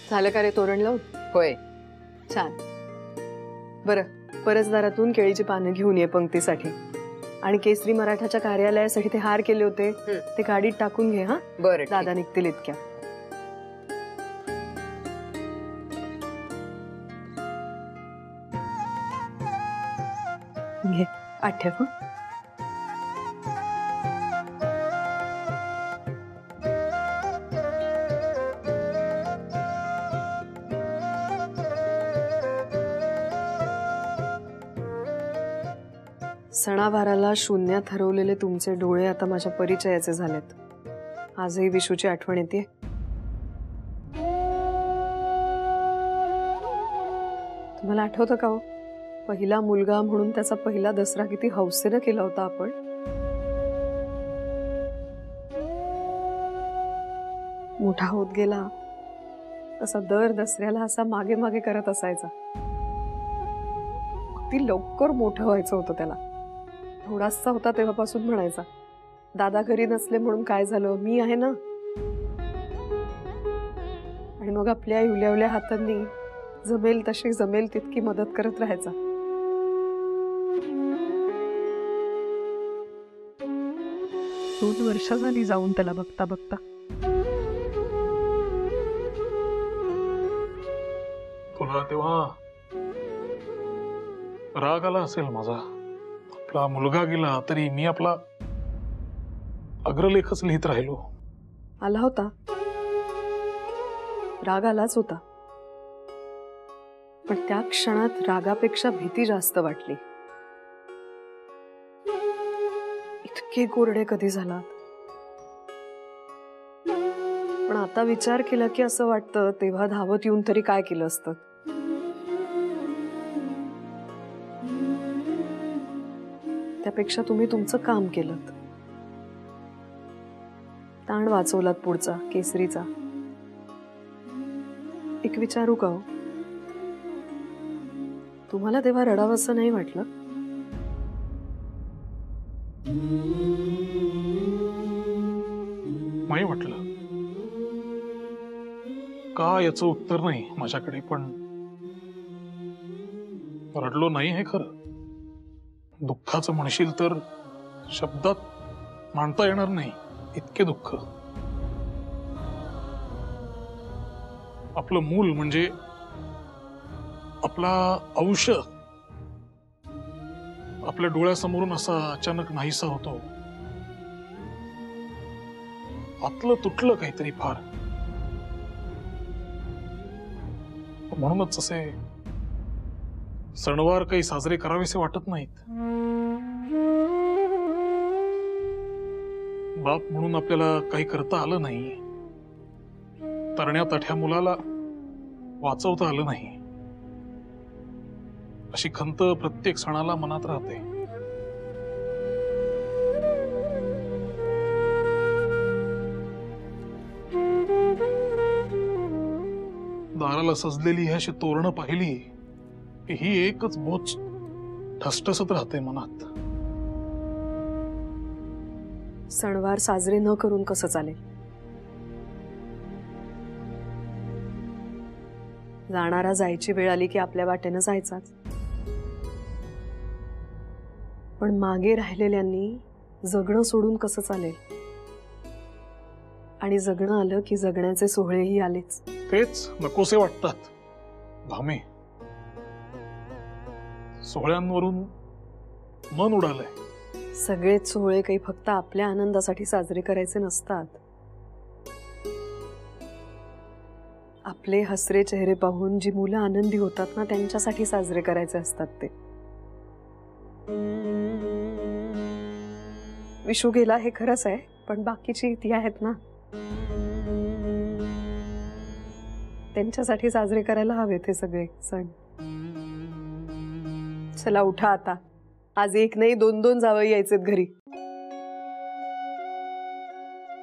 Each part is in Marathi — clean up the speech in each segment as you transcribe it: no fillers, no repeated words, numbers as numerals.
झालं का रे तोरण लावून? होय. छान. बरं, परसदारातून केळीची पानं घेऊन ये पंक्तीसाठी. आणि केसरी मराठाच्या कार्यालयासाठी ते हार केले होते ते गाडीत टाकून घे. हा बरं, दादा निघतील इतक्या. घे आठव. सणावाराला शून्यात हरवलेले तुमचे डोळे आता माझ्या परिचयाचे झालेत. आजही विशूची आठवण येते. तुम्हाला आठवतं का हो, पहिला मुलगा म्हणून त्याचा पहिला दसरा किती हौसेनं केला होता आपण. मोठा होत गेला तसा दर दसऱ्याला असा मागे मागे करत असायचा. अगदी लवकर मोठं व्हायचं होतं त्याला. थोडासा होता तेव्हापासून म्हणायचा, दादा घरी नसले म्हणून काय झालं, मी आहे ना. आणि मग आपल्या इवल्यावल्या हातांनी जमेल तशी जमेल तितकी मदत करत राहायचा. दोन वर्ष झाली जाऊन त्याला बघता बघता. तुला तेव्हा राग आला असेल माझा. आपला मुलगा गेला तरी मी आपला अग्रलेखच लिहित राहिलो. आला होता, राग आलाच होता. पण त्या क्षणात रागापेक्षा भीती जास्त वाटली. इतके कोरडे कधी झालात. पण आता विचार केला की असं वाटतं तेव्हा धावत येऊन तरी काय केलं असतं. त्यापेक्षा तुम्ही तुमचं काम केलं, ताण वाचवलात पुढचा केसरीचा. एक विचारू का हो, तुम्हाला तेव्हा रडावंसं नाही वाटलं? नाही वाटलं का याचं उत्तर नाही माझ्याकडे. पण रडलो नाही हे खरं. दुःखाचं म्हणशील तर शब्दात मांडता येणार नाही इतके दुःख. आपलं मूल म्हणजे आपला अंश आपल्या डोळ्यासमोरून असा अचानक नाहीसा होतो. आतलं तुटलं काहीतरी फार. म्हणूनच असे सणवार काही साजरे करावेसे वाटत नाहीत. बाप म्हणून आपल्याला काही करता आलं नाही. तरण्या तठ्या मुलाला वाचवता आलं नाही, अशी खंत प्रत्येक सणाला मनात राहते. दाराला सजलेली ही अशी तोरणं पाहिली की ही एकच बोच ठसठसत राहते मनात. सणवार साजरे न करून कसं चालेल? जाणारा जायची वेळ आली की आपल्या वाटेनं जायचाच. पण मागे राहिलेल्यांनी जगणं सोडून कसं चालेल? आणि जगणं आलं की जगण्याचे सोहळेही आलेच. तेच नकोसे वाटतात भामे. सोहळ्यांवरून मन उडालंय. सगळेच सोहळे काही फक्त आपल्या आनंदासाठी साजरे करायचे नसतात. आपले हसरे चेहरे पाहून जी मुलं आनंदी होतात ना, त्यांच्यासाठी साजरे करायचे असतात ते. विशू गेला हे खरंच आहे, पण बाकीची ती आहेत ना, त्यांच्यासाठी साजरे करायला हवेत हे सगळे सण. चला उठा आता. आज एक नाही दोन दोन जावई यायचेत घरी.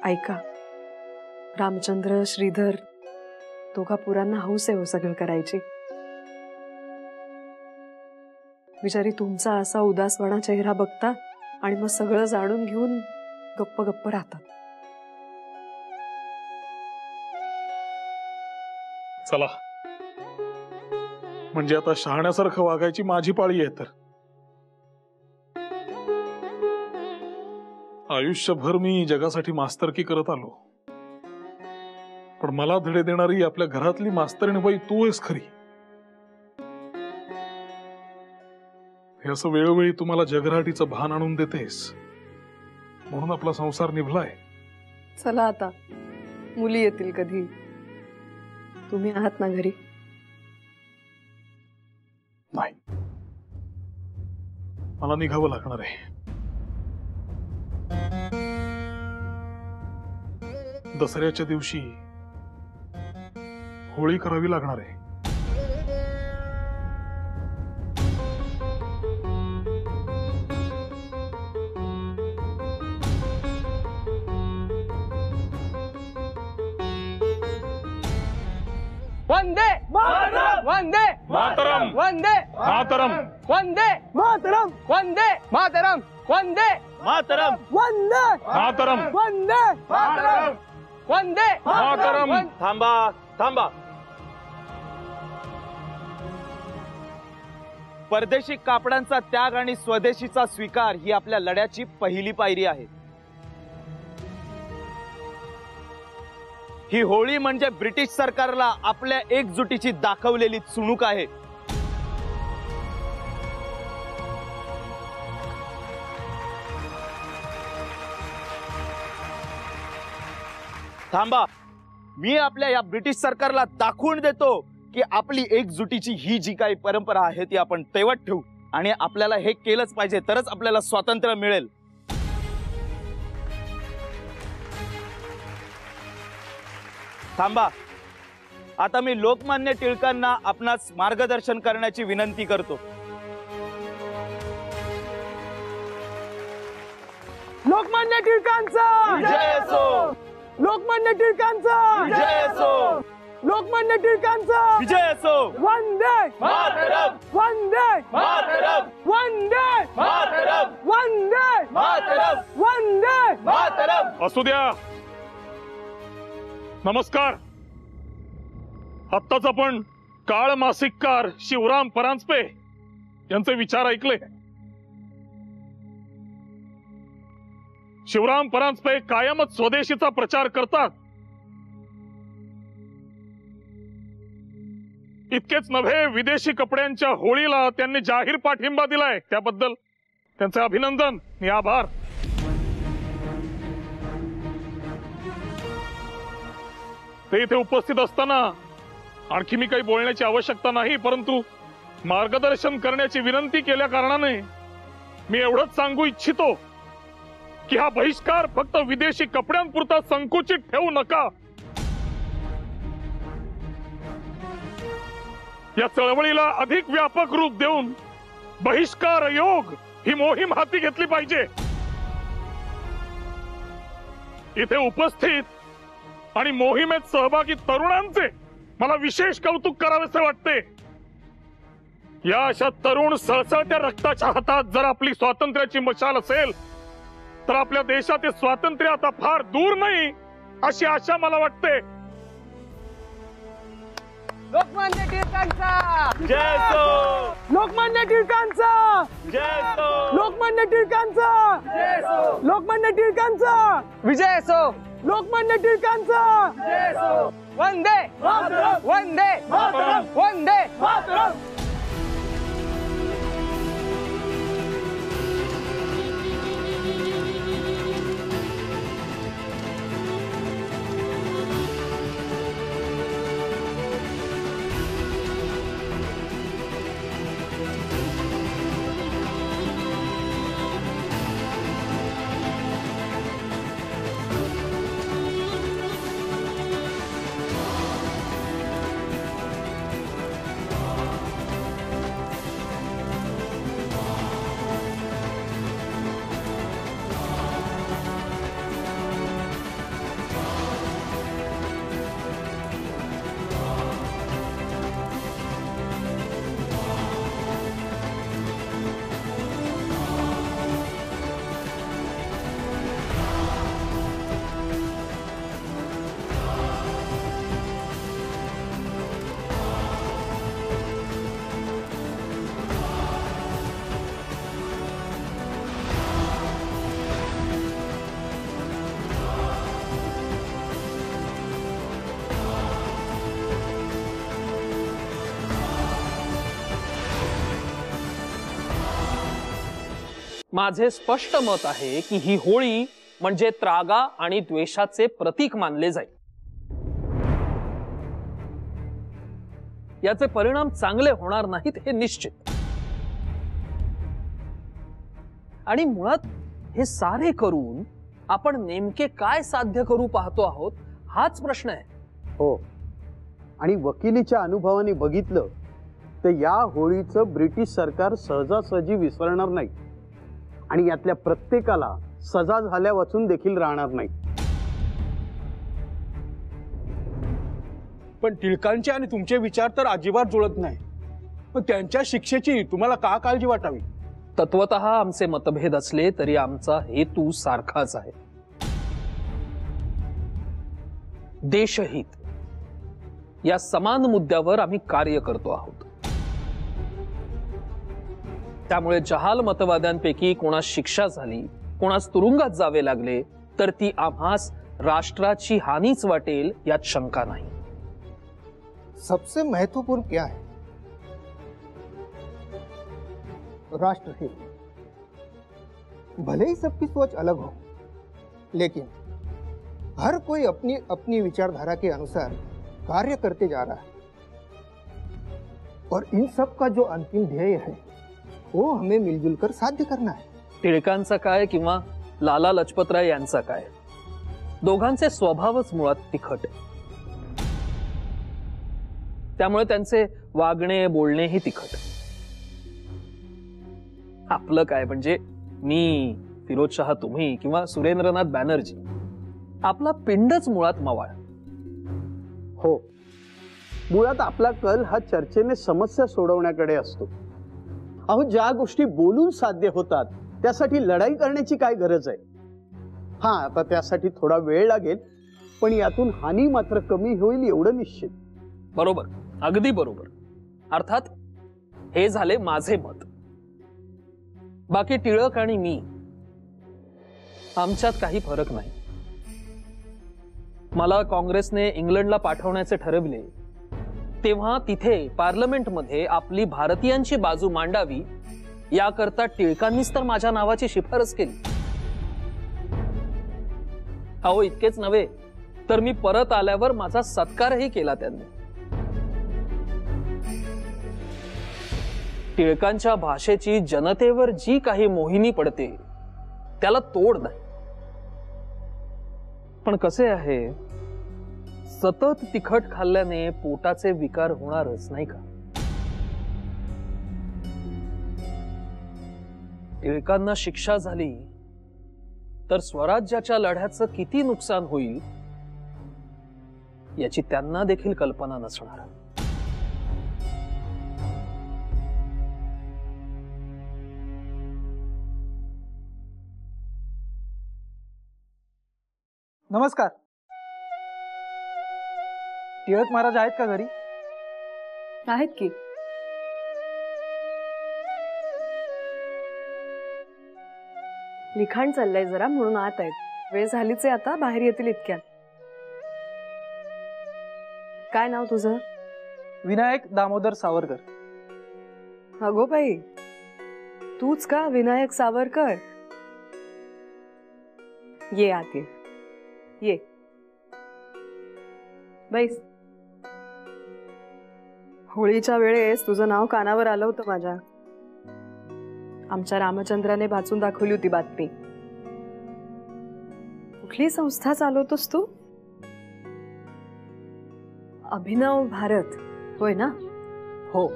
ऐका, रामचंद्र श्रीधर दोघा पुरांना हौस आहे हो सगळं करायची. बिचारी तुमचा असा उदासवाणा चेहरा बघता आणि मग सगळं जाणून घेऊन गप्प गप्प राहतात. चला, म्हणजे आता शहाण्यासारखं वागायची माझी पाळी आहे. तर आयुष्यभर मी जगासाठी मास्तरकी करत आलो, पण मला धडे देणारी आपल्या घरातली मास्तरीणबाई तू आहेस खरी. हे असं वेळोवेळी तुम्हाला जगराटीचं भान आणून देतेस, म्हणून आपला संसार निभलाय. चला आता, मुली येतील कधी. तुम्ही आहात ना घरी? नाही, मला निघावं लागणार आहे. दसऱ्याच्या दिवशी होळी करावी लागणार आहे. वंदे वंदे मातरम वंदे मातरम वंदे मातरम वंदे मातरम वंदे मातरम वंदे मातरम वंदे मातरम वंदे मातरम. थांबा थांबा. परदेशी कापडांचा त्याग आणि स्वदेशीचा स्वीकार ही आपल्या लढ्याची पहिली पायरी आहे. ही होळी म्हणजे ब्रिटिश सरकारला आपल्या एकजुटीची दाखवलेली चुणूक आहे. थांबा, मी आपल्या या ब्रिटिश सरकारला दाखवून देतो की आपली एकजुटीची ही जी काही परंपरा आहे ती आपण तेवत ठेवू, आणि आपल्याला हे केलंच पाहिजे, तरच आपल्याला स्वातंत्र्य मिळेल. थांबा, आता मी लोकमान्य टिळकांना आपणास मार्गदर्शन करण्याची विनंती करतो. लोकमान्य टिळकांचा विजय असो, लोकमान्य टिळकांचा विजय असो, लोकमान्य टिळकांचा विजय असो. वंदे मातरम वंदे मातरम वंदे मातरम वंदे मातरम वंदे मातरम. असू द्या. नमस्कार. आत्ताच आपण काळ मासिककार शिवराम परांजपे यांचे विचार ऐकले. शिवराम परांजपे कायमच स्वदेशीचा प्रचार करतात. इतकेच नव्हे, विदेशी कपड्यांच्या होळीला त्यांनी जाहीर पाठिंबा दिलाय. त्याबद्दल त्यांचे अभिनंदन आणि आभार. ते इथे उपस्थित असताना आणखी मी काही बोलण्याची आवश्यकता नाही, परंतु मार्गदर्शन करण्याची विनंती केल्या कारणाने मी एवढंच सांगू इच्छितो की हा बहिष्कार फक्त विदेशी कपड्यांपुरता संकुचित ठेवू नका. या चळवळीला अधिक व्यापक रूप देऊन बहिष्कार योग ही मोहीम हाती घेतली पाहिजे. इथे उपस्थित आणि मोहिमेत सहभागी तरुणांचे मला विशेष कौतुक करावेसे वाटते. या अशा तरुण सळसळत्या रक्ताच्या हातात जर आपली स्वातंत्र्याची मशाल असेल तर आपल्या देशाचे स्वातंत्र्य आता फार दूर नाही अशी आशा मला वाटते. लोकमान्य टिळकांचा विजय असो, लोकमान्य टिळकांचा विजय असो, लोकमान्य टिळकांचा लोकमान्य टिळकांचा विजय असो, लोकमान्य टिळकांचा वंदे वंदे वंदे माझे स्पष्ट मत आहे की ही होळी म्हणजे त्रागा आणि द्वेषाचे प्रतीक मानले जाईल. याचे परिणाम चांगले होणार नाहीत हे निश्चित. आणि मुळात हे सारे करून आपण नेमके काय साध्य करू पाहतो आहोत हाच प्रश्न आहे. हो, आणि वकिलीच्या अनुभवाने बघितलं तर या होळीचं ब्रिटिश सरकार सहजासहजी विसरणार नाही आणि यातल्या प्रत्येकाला सजा झाल्या वाचून देखील राहणार नाही. पण टिळकांचे आणि तुमचे विचार तर अजिबात जुळत नाही. पण त्यांच्या शिक्षेची तुम्हाला का काळजी वाटावी? तत्वतः आमचे मतभेद असले तरी आमचा हेतू सारखाच आहे. देशहित या समान मुद्द्यावर आम्ही कार्य करतो आहोत. त्यामुळे जहाल मतवाद्यांपैकी कोणास शिक्षा झाली, कोणास तुरुंगात जावे लागले तर ती आम्हास राष्ट्राची हानीच वाटेल यात शंका नाही. सबसे महत्वपूर्ण क्या है? राष्ट्रहित. भले ही सबकी सोच अलग हो, लेकिन हर कोई अपनी अपनी विचारधारा के अनुसार कार्य करते जा रहा है और इन सब का जो अंतिम ध्येय है वो हमें मिलजुल कर साध्य करना है. टिळकांचा काय किंवा लाला लजपतराय यांचा काय, दोघांचे स्वभावच मुळात तिखट आहे. त्यामुळे त्यांचे वागणे बोलणेही तिखट. आपलं काय म्हणजे मी, फिरोजशाह तुम्ही किंवा सुरेंद्रनाथ बॅनर्जी, आपला पिंडच मुळात मवाळ. हो, मुळात आपला कल हा चर्चेने समस्या सोडवण्याकडे असतो. अहो, ज्या गोष्टी बोलून साध्य होतात त्यासाठी लढाई करण्याची काय गरज आहे? हा, आता त्यासाठी थोडा वेळ लागेल, पण यातून हानी मात्र कमी होईल एवढं निश्चित. बरोबर, अगदी बरोबर. अर्थात हे झाले माझे मत. बाकी टिळक आणि मी आमच्यात काही फरक नाही. मला काँग्रेसने इंग्लंडला पाठवण्याचे ठरविले तेव्हा तिथे पार्लमेंटमध्ये आपली भारतीयांची बाजू मांडावी याकरता टिळकांनीच तर माझ्या नावाची शिफारस केली. अहो, इतकेच नव्हे तर मी परत आल्यावर माझा सत्कारही केला त्यांनी. टिळकांच्या भाषेची जनतेवर जी काही मोहिनी पडते त्याला तोड नाही. पण कसे आहे, सतत तिखट खाल्ल्याने पोटाचे विकार होणारच नाही का? टिळकांना शिक्षा झाली तर स्वराज्याच्या लढ्याचं किती नुकसान होईल याची त्यांना देखील कल्पना नसणार. नमस्कार. टिळक महाराज आहेत का घरी? आहेत की. लिखाण चाललंय जरा म्हणून आत आहेत. वेळ झालीच आहे आता, बाहेर येतील इतक्यात. काय नाव तुझं? विनायक दामोदर सावरकर. अगो बाई, तूच का विनायक सावरकर? ये आत ये. ये बैस. होळीच्या वेळेस तुझं नाव कानावर आलं होतं माझ्या. आमच्या रामचंद्राने वाचून दाखवली होती बातमी. कुठली संस्था चालवतोस तू? अभिनव भारत, होय ना? हो.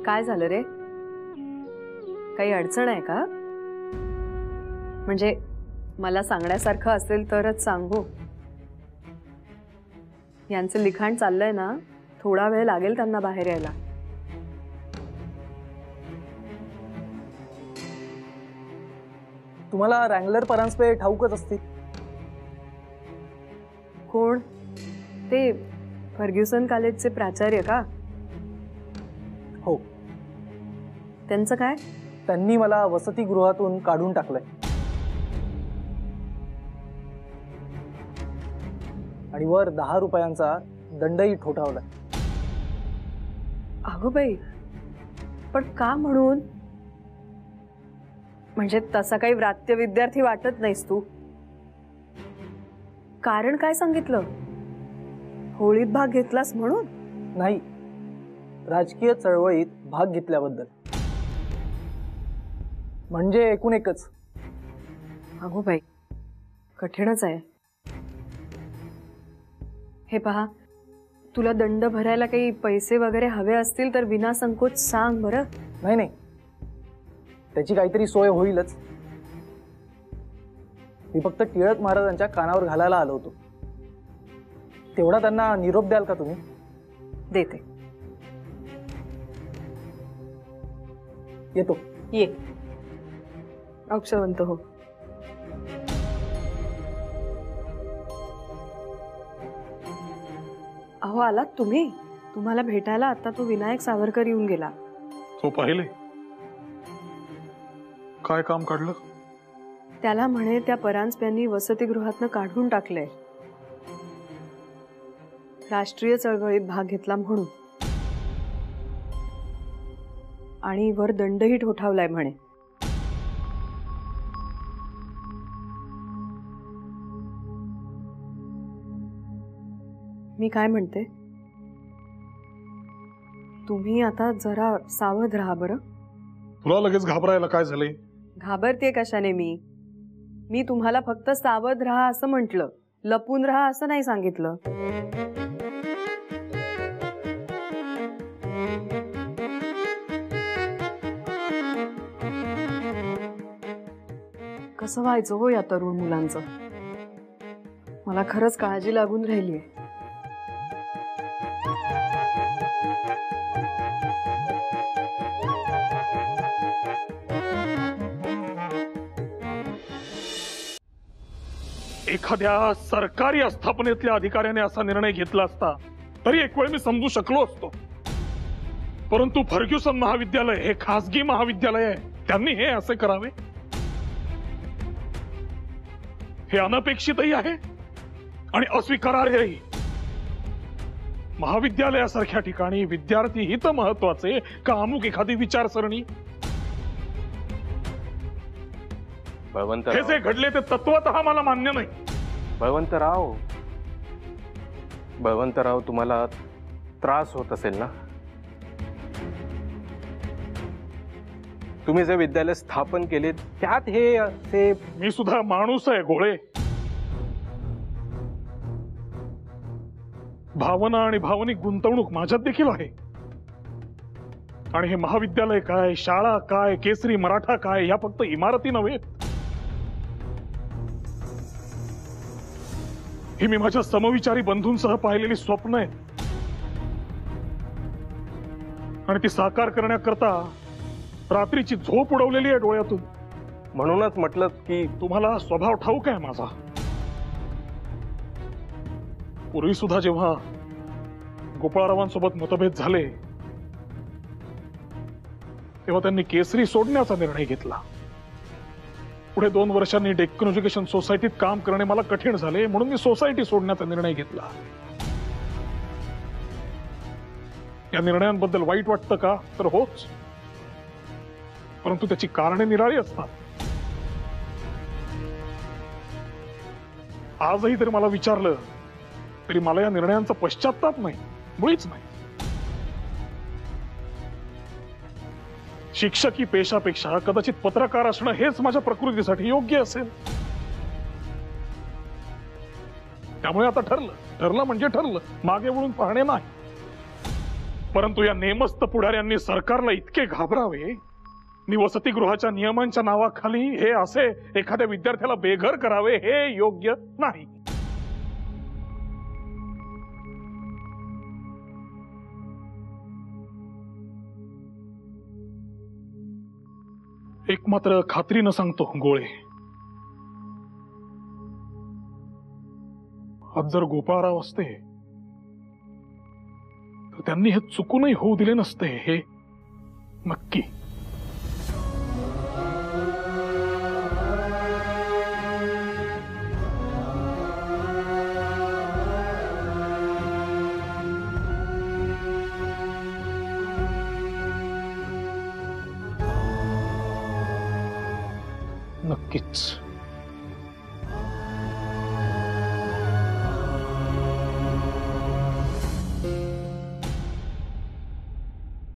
काय झालं रे? काही अडचण आहे का? म्हणजे मला सांगण्यासारखं असेल तरच सांगू. यांचं लिखाण चाललंय ना, थोडा वेळ लागेल त्यांना बाहेर यायला. तुम्हाला रँगलर परांजपे ठाऊकच असतील. कोण ते? फर्ग्युसन कॉलेजचे प्राचार्य का? हो. त्यांचं काय? त्यांनी मला वसतिगृहातून काढून टाकलंय आणि वर 10 रुपयांचा दंडही ठोठावलाय. अगो बाई, पण का म्हणून? म्हणजे तसा काही व्रात्य विद्यार्थी वाटत नाहीस तू. कारण काय सांगितलं? होळीत भाग घेतलास म्हणून? नाही, राजकीय चळवळीत भाग घेतल्याबद्दल. म्हणजे एकूण एकच. अगो बाई, कठीणच आहे. हे पहा, तुला दंड भरायला काही पैसे वगैरे हवे असतील तर विना संकोच सांग बरं. नाही नाही, त्याची काहीतरी सोय होईलच. मी फक्त टिळक महाराजांच्या कानावर घालायला आलो होतो. तेवढा त्यांना निरोप द्याल का तुम्ही? देते. येतो. ये. अक्षवंत हो. अहो आलात तुम्ही. तुम्हाला भेटायला आता तो विनायक सावरकर येऊन गेला. तो पाहिले काय काम काढलं? त्याला म्हणे त्या परांजप्यांनी वसतिगृहातनं काढून टाकलंय, राष्ट्रीय चळवळीत भाग घेतला म्हणून, आणि वर दंडही ठोठावलाय म्हणे. मी काय म्हणते, तुम्ही आता जरा सावध राहा बरं. तुला लगेच घाबरायला काय झाले? घाबरते कशाने मी तुम्हाला फक्त सावध राहा असं म्हटलं, लपून राहा असं नाही सांगितलं. कसं व्हायचं हो या तरुण मुलांचं? मला खरंच काळजी लागून राहिलीय. एखाद्या सरकारी आस्थापनेतल्या अधिकाऱ्याने असा निर्णय घेतला असता तरी एक वेळ मी समजू शकलो असतो. परंतु फर्ग्युसन महाविद्यालय हे खासगी महाविद्यालय आहे, त्यांनी हे असे करावे हे अनपेक्षितही आहे आणि अस्वीकारार्हही. महाविद्यालयासारख्या ठिकाणी विद्यार्थी हित महत्वाचे का अमुक एखादी विचारसरणी? हे जे घडले ते तत्वतः मला मान्य नाही. बळवंतराव, तुम्हाला त्रास होत असेल ना? तुम्ही जे विद्यालय स्थापन केले त्यात हे असे. मी सुद्धा माणूस आहे गोळे. भावना आणि भावनिक गुंतवणूक माझ्यात देखील आहे. आणि हे महाविद्यालय काय, शाळा काय, केसरी मराठा काय, या फक्त इमारती नव्हे. ही मी माझ्या समविचारी बंधूंसह पाहिलेली स्वप्न आहेत आणि ती साकार करण्याकरता रात्रीची झोप उडवलेली आहे डोळ्यातून. म्हणूनच म्हटलं की तुम्हाला स्वभाव ठाऊक आहे माझा. पूर्वी सुद्धा जेव्हा गोपाळरावांसोबत मतभेद झाले तेव्हा त्यांनी केसरी सोडण्याचा निर्णय घेतला. पुढे 2 वर्षांनी डेक्कन एज्युकेशन सोसायटीत काम करणे मला कठीण झाले, म्हणून मी सोसायटी सोडण्याचा निर्णय घेतला. या निर्णयांबद्दल वाईट वाटतं का? तर होच, परंतु त्याची कारणे निराळी असतात. आजही जर मला विचारलं तरी मला या निर्णयांचा पश्चात्ताप नाही, मुळीच नाही. शिक्षकी पेशापेक्षा कदाचित पत्रकार असणं हेच माझ्या प्रकृतीसाठी योग्य असेल. त्यामुळे आता ठरलं म्हणजे ठरलं, मागे वळून पाहणे नाही. परंतु या नेमस्त पुढाऱ्यांनी सरकारला इतके घाबरावे, वसतिगृहाच्या नियमांच्या नावाखाली हे असे एखाद्या विद्यार्थ्याला बेघर करावे, हे योग्य नाही. एक मात्र खात्रीनं सांगतो गोळे, आज जर गोपाळराव असते तर त्यांनी हे चुकूनही होऊ दिले नसते, हे नक्की. नक्कीच.